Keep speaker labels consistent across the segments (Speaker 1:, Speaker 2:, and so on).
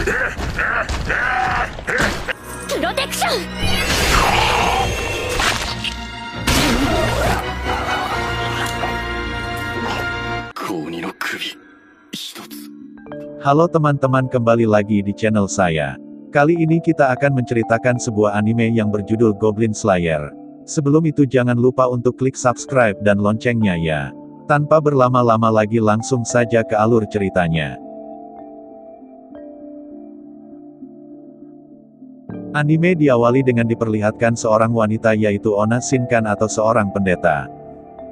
Speaker 1: プロテクション。
Speaker 2: 高二の首一つ。
Speaker 3: Halo teman-teman, kembali lagi di channel saya. Kali ini kita akan menceritakan sebuah anime yang berjudul Goblin Slayer. Sebelum itu jangan lupa untuk klik subscribe dan loncengnya ya. Tanpa berlama-lama lagi langsung saja ke alur ceritanya. Anime diawali dengan diperlihatkan seorang wanita yaitu Onna Shinkan atau seorang pendeta.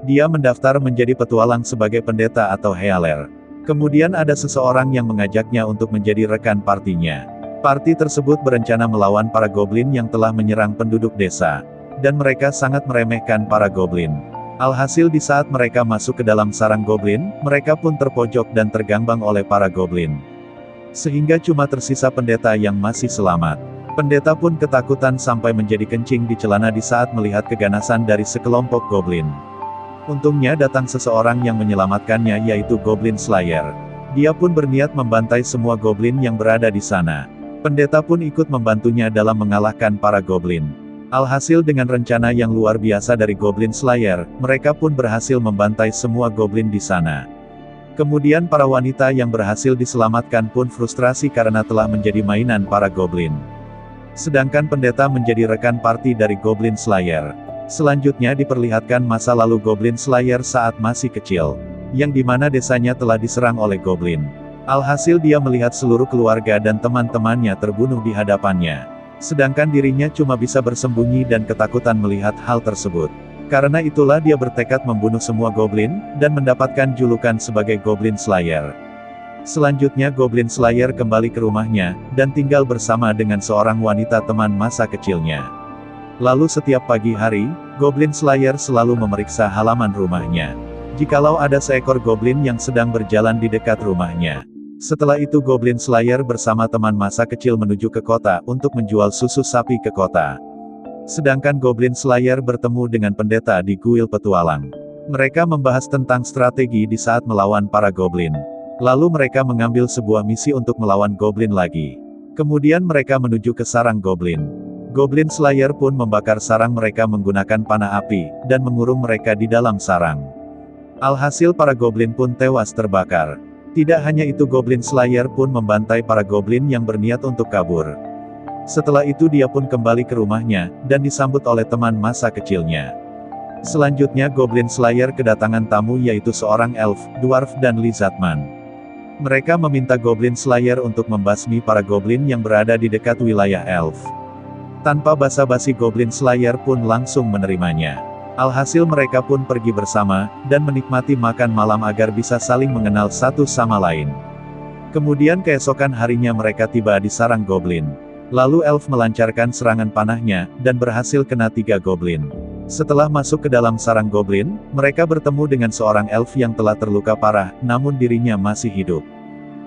Speaker 3: Dia mendaftar menjadi petualang sebagai pendeta atau healer. Kemudian ada seseorang yang mengajaknya untuk menjadi rekan partinya. Parti tersebut berencana melawan para goblin yang telah menyerang penduduk desa. Dan mereka sangat meremehkan para goblin. Alhasil di saat mereka masuk ke dalam sarang goblin, mereka pun terpojok dan tergambang oleh para goblin. Sehingga cuma tersisa pendeta yang masih selamat. Pendeta pun ketakutan sampai menjadi kencing di celana di saat melihat keganasan dari sekelompok goblin. Untungnya datang seseorang yang menyelamatkannya yaitu Goblin Slayer. Dia pun berniat membantai semua goblin yang berada di sana. Pendeta pun ikut membantunya dalam mengalahkan para goblin. Alhasil dengan rencana yang luar biasa dari Goblin Slayer, mereka pun berhasil membantai semua goblin di sana. Kemudian para wanita yang berhasil diselamatkan pun frustrasi karena telah menjadi mainan para goblin. Sedangkan pendeta menjadi rekan parti dari Goblin Slayer. Selanjutnya diperlihatkan masa lalu Goblin Slayer saat masih kecil, yang dimana desanya telah diserang oleh goblin. Alhasil dia melihat seluruh keluarga dan teman-temannya terbunuh di hadapannya. Sedangkan dirinya cuma bisa bersembunyi dan ketakutan melihat hal tersebut. Karena itulah dia bertekad membunuh semua goblin, dan mendapatkan julukan sebagai Goblin Slayer. Selanjutnya Goblin Slayer kembali ke rumahnya, dan tinggal bersama dengan seorang wanita teman masa kecilnya. Lalu setiap pagi hari, Goblin Slayer selalu memeriksa halaman rumahnya. Jikalau ada seekor goblin yang sedang berjalan di dekat rumahnya. Setelah itu Goblin Slayer bersama teman masa kecil menuju ke kota untuk menjual susu sapi ke kota. Sedangkan Goblin Slayer bertemu dengan pendeta di kuil petualang. Mereka membahas tentang strategi di saat melawan para goblin. Lalu mereka mengambil sebuah misi untuk melawan goblin lagi. Kemudian mereka menuju ke sarang goblin. Goblin Slayer pun membakar sarang mereka menggunakan panah api, dan mengurung mereka di dalam sarang. Alhasil para goblin pun tewas terbakar. Tidak hanya itu, Goblin Slayer pun membantai para goblin yang berniat untuk kabur. Setelah itu dia pun kembali ke rumahnya, dan disambut oleh teman masa kecilnya. Selanjutnya Goblin Slayer kedatangan tamu yaitu seorang elf, dwarf dan lizardman. Mereka meminta Goblin Slayer untuk membasmi para goblin yang berada di dekat wilayah elf. Tanpa basa-basi Goblin Slayer pun langsung menerimanya. Alhasil mereka pun pergi bersama, dan menikmati makan malam agar bisa saling mengenal satu sama lain. Kemudian keesokan harinya mereka tiba di sarang goblin. Lalu elf melancarkan serangan panahnya, dan berhasil kena 3 goblin. Setelah masuk ke dalam sarang goblin, mereka bertemu dengan seorang elf yang telah terluka parah, namun dirinya masih hidup.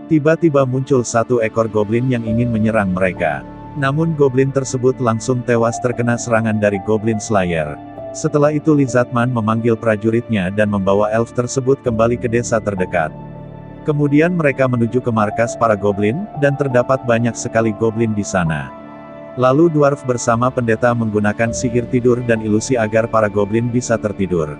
Speaker 3: Tiba-tiba muncul satu ekor goblin yang ingin menyerang mereka. Namun goblin tersebut langsung tewas terkena serangan dari Goblin Slayer. Setelah itu Lizardman memanggil prajuritnya dan membawa elf tersebut kembali ke desa terdekat. Kemudian mereka menuju ke markas para goblin, dan terdapat banyak sekali goblin di sana. Lalu dwarf bersama pendeta menggunakan sihir tidur dan ilusi agar para goblin bisa tertidur.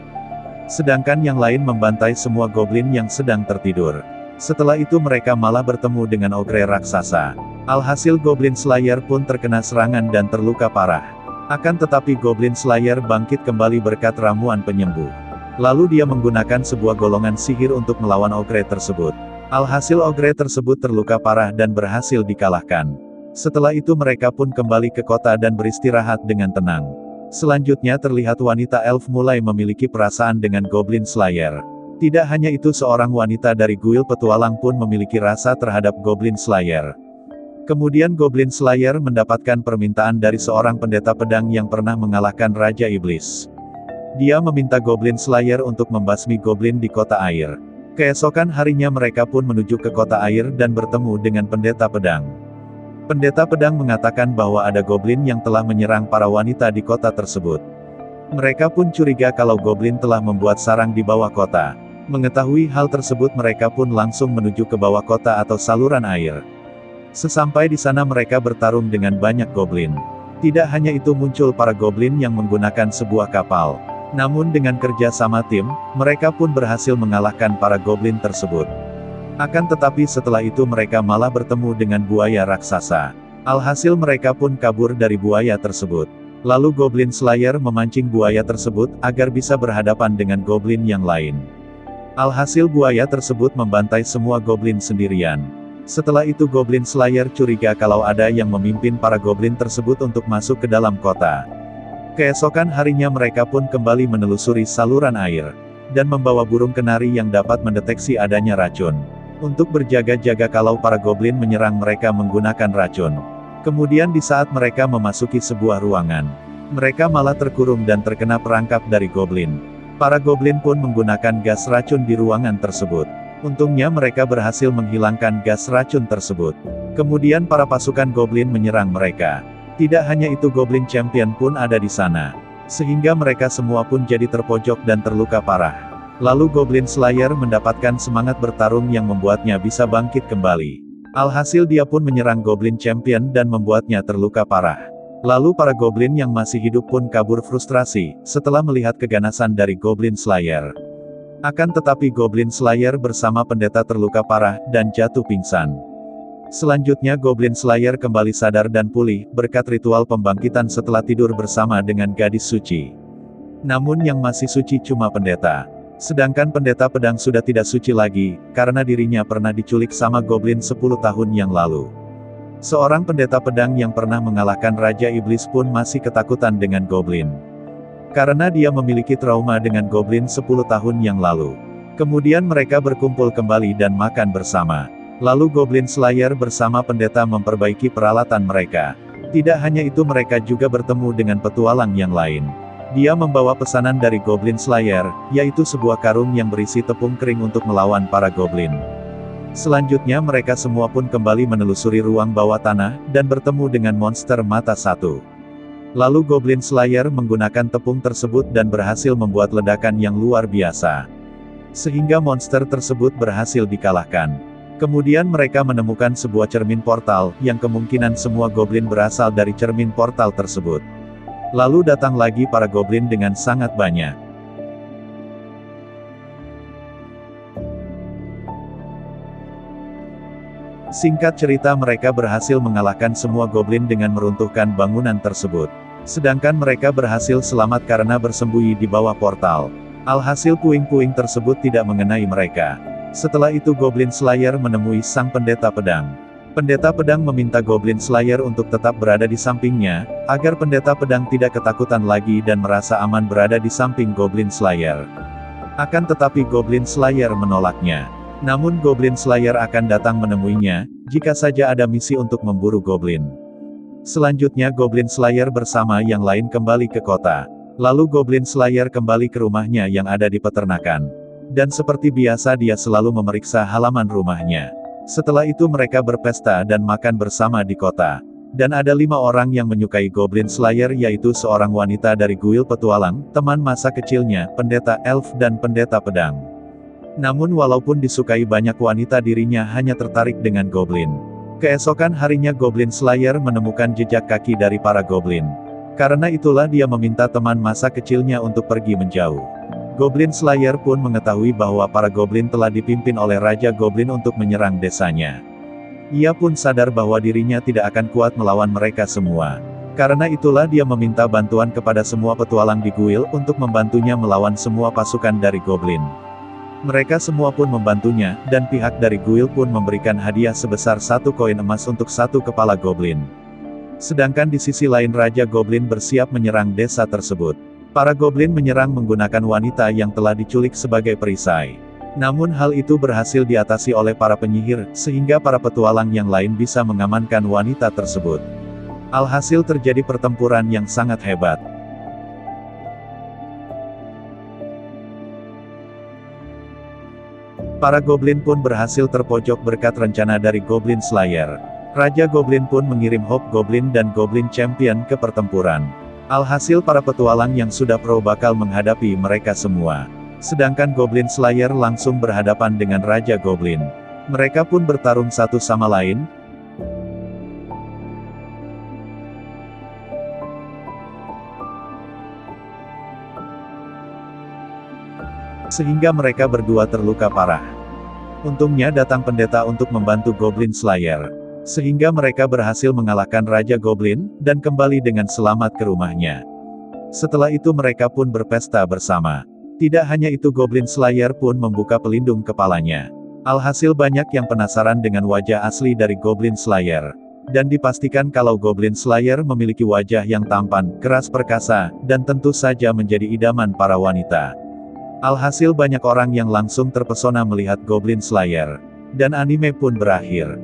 Speaker 3: Sedangkan yang lain membantai semua goblin yang sedang tertidur. Setelah itu mereka malah bertemu dengan ogre raksasa. Alhasil Goblin Slayer pun terkena serangan dan terluka parah. Akan tetapi Goblin Slayer bangkit kembali berkat ramuan penyembuh. Lalu dia menggunakan sebuah golongan sihir untuk melawan ogre tersebut. Alhasil ogre tersebut terluka parah dan berhasil dikalahkan. Setelah itu mereka pun kembali ke kota dan beristirahat dengan tenang. Selanjutnya terlihat wanita elf mulai memiliki perasaan dengan Goblin Slayer. Tidak hanya itu, seorang wanita dari kuil petualang pun memiliki rasa terhadap Goblin Slayer. Kemudian Goblin Slayer mendapatkan permintaan dari seorang pendeta pedang yang pernah mengalahkan Raja Iblis. Dia meminta Goblin Slayer untuk membasmi goblin di kota air. Keesokan harinya mereka pun menuju ke kota air dan bertemu dengan pendeta pedang. Pendeta pedang mengatakan bahwa ada goblin yang telah menyerang para wanita di kota tersebut. Mereka pun curiga kalau goblin telah membuat sarang di bawah kota. Mengetahui hal tersebut mereka pun langsung menuju ke bawah kota atau saluran air. Sesampai di sana mereka bertarung dengan banyak goblin. Tidak hanya itu, muncul para goblin yang menggunakan sebuah kapal. Namun dengan kerja sama tim, mereka pun berhasil mengalahkan para goblin tersebut. Akan tetapi setelah itu mereka malah bertemu dengan buaya raksasa. Alhasil mereka pun kabur dari buaya tersebut. Lalu Goblin Slayer memancing buaya tersebut, agar bisa berhadapan dengan goblin yang lain. Alhasil buaya tersebut membantai semua goblin sendirian. Setelah itu Goblin Slayer curiga kalau ada yang memimpin para goblin tersebut untuk masuk ke dalam kota. Keesokan harinya mereka pun kembali menelusuri saluran air, dan membawa burung kenari yang dapat mendeteksi adanya racun, untuk berjaga-jaga kalau para goblin menyerang mereka menggunakan racun. Kemudian di saat mereka memasuki sebuah ruangan, mereka malah terkurung dan terkena perangkap dari goblin. Para goblin pun menggunakan gas racun di ruangan tersebut. Untungnya mereka berhasil menghilangkan gas racun tersebut. Kemudian para pasukan goblin menyerang mereka. Tidak hanya itu, Goblin Champion pun ada di sana. Sehingga mereka semua pun jadi terpojok dan terluka parah. Lalu Goblin Slayer mendapatkan semangat bertarung yang membuatnya bisa bangkit kembali. Alhasil dia pun menyerang Goblin Champion dan membuatnya terluka parah. Lalu para goblin yang masih hidup pun kabur frustrasi, setelah melihat keganasan dari Goblin Slayer. Akan tetapi Goblin Slayer bersama pendeta terluka parah, dan jatuh pingsan. Selanjutnya Goblin Slayer kembali sadar dan pulih, berkat ritual pembangkitan setelah tidur bersama dengan gadis suci. Namun yang masih suci cuma pendeta. Sedangkan pendeta pedang sudah tidak suci lagi, karena dirinya pernah diculik sama goblin 10 tahun yang lalu. Seorang pendeta pedang yang pernah mengalahkan Raja Iblis pun masih ketakutan dengan goblin. Karena dia memiliki trauma dengan goblin 10 tahun yang lalu. Kemudian mereka berkumpul kembali dan makan bersama. Lalu Goblin Slayer bersama pendeta memperbaiki peralatan mereka. Tidak hanya itu, mereka juga bertemu dengan petualang yang lain. Dia membawa pesanan dari Goblin Slayer, yaitu sebuah karung yang berisi tepung kering untuk melawan para goblin. Selanjutnya mereka semua pun kembali menelusuri ruang bawah tanah, dan bertemu dengan monster mata satu. Lalu Goblin Slayer menggunakan tepung tersebut dan berhasil membuat ledakan yang luar biasa. Sehingga monster tersebut berhasil dikalahkan. Kemudian mereka menemukan sebuah cermin portal, yang kemungkinan semua goblin berasal dari cermin portal tersebut. Lalu datang lagi para goblin dengan sangat banyak. Singkat cerita, mereka berhasil mengalahkan semua goblin dengan meruntuhkan bangunan tersebut. Sedangkan mereka berhasil selamat karena bersembunyi di bawah portal. Alhasil puing-puing tersebut tidak mengenai mereka. Setelah itu Goblin Slayer menemui sang pendeta pedang. Pendeta pedang meminta Goblin Slayer untuk tetap berada di sampingnya, agar pendeta pedang tidak ketakutan lagi dan merasa aman berada di samping Goblin Slayer. Akan tetapi Goblin Slayer menolaknya. Namun Goblin Slayer akan datang menemuinya, jika saja ada misi untuk memburu goblin. Selanjutnya Goblin Slayer bersama yang lain kembali ke kota. Lalu Goblin Slayer kembali ke rumahnya yang ada di peternakan. Dan seperti biasa dia selalu memeriksa halaman rumahnya. Setelah itu mereka berpesta dan makan bersama di kota. Dan ada 5 orang yang menyukai Goblin Slayer, yaitu seorang wanita dari guild petualang, teman masa kecilnya, pendeta elf dan pendeta pedang. Namun walaupun disukai banyak wanita, dirinya hanya tertarik dengan goblin. Keesokan harinya Goblin Slayer menemukan jejak kaki dari para goblin. Karena itulah dia meminta teman masa kecilnya untuk pergi menjauh. Goblin Slayer pun mengetahui bahwa para goblin telah dipimpin oleh Raja Goblin untuk menyerang desanya. Ia pun sadar bahwa dirinya tidak akan kuat melawan mereka semua. Karena itulah dia meminta bantuan kepada semua petualang di guild untuk membantunya melawan semua pasukan dari goblin. Mereka semua pun membantunya, dan pihak dari guild pun memberikan hadiah sebesar 1 koin emas untuk 1 kepala goblin. Sedangkan di sisi lain Raja Goblin bersiap menyerang desa tersebut. Para goblin menyerang menggunakan wanita yang telah diculik sebagai perisai. Namun hal itu berhasil diatasi oleh para penyihir, sehingga para petualang yang lain bisa mengamankan wanita tersebut. Alhasil terjadi pertempuran yang sangat hebat. Para goblin pun berhasil terpojok berkat rencana dari Goblin Slayer. Raja Goblin pun mengirim Hobgoblin dan Goblin Champion ke pertempuran. Alhasil para petualang yang sudah pro bakal menghadapi mereka semua. Sedangkan Goblin Slayer langsung berhadapan dengan Raja Goblin. Mereka pun bertarung satu sama lain. sehingga mereka berdua terluka parah. Untungnya datang pendeta untuk membantu Goblin Slayer, sehingga mereka berhasil mengalahkan Raja Goblin, dan kembali dengan selamat ke rumahnya. Setelah itu mereka pun berpesta bersama. Tidak hanya itu, Goblin Slayer pun membuka pelindung kepalanya. Alhasil banyak yang penasaran dengan wajah asli dari Goblin Slayer. Dan dipastikan kalau Goblin Slayer memiliki wajah yang tampan, keras perkasa, dan tentu saja menjadi idaman para wanita. Alhasil banyak orang yang langsung terpesona melihat Goblin Slayer. Dan anime pun berakhir.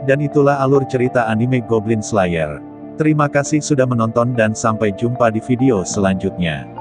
Speaker 3: Dan itulah alur cerita anime Goblin Slayer. Terima kasih sudah menonton dan sampai jumpa di video selanjutnya.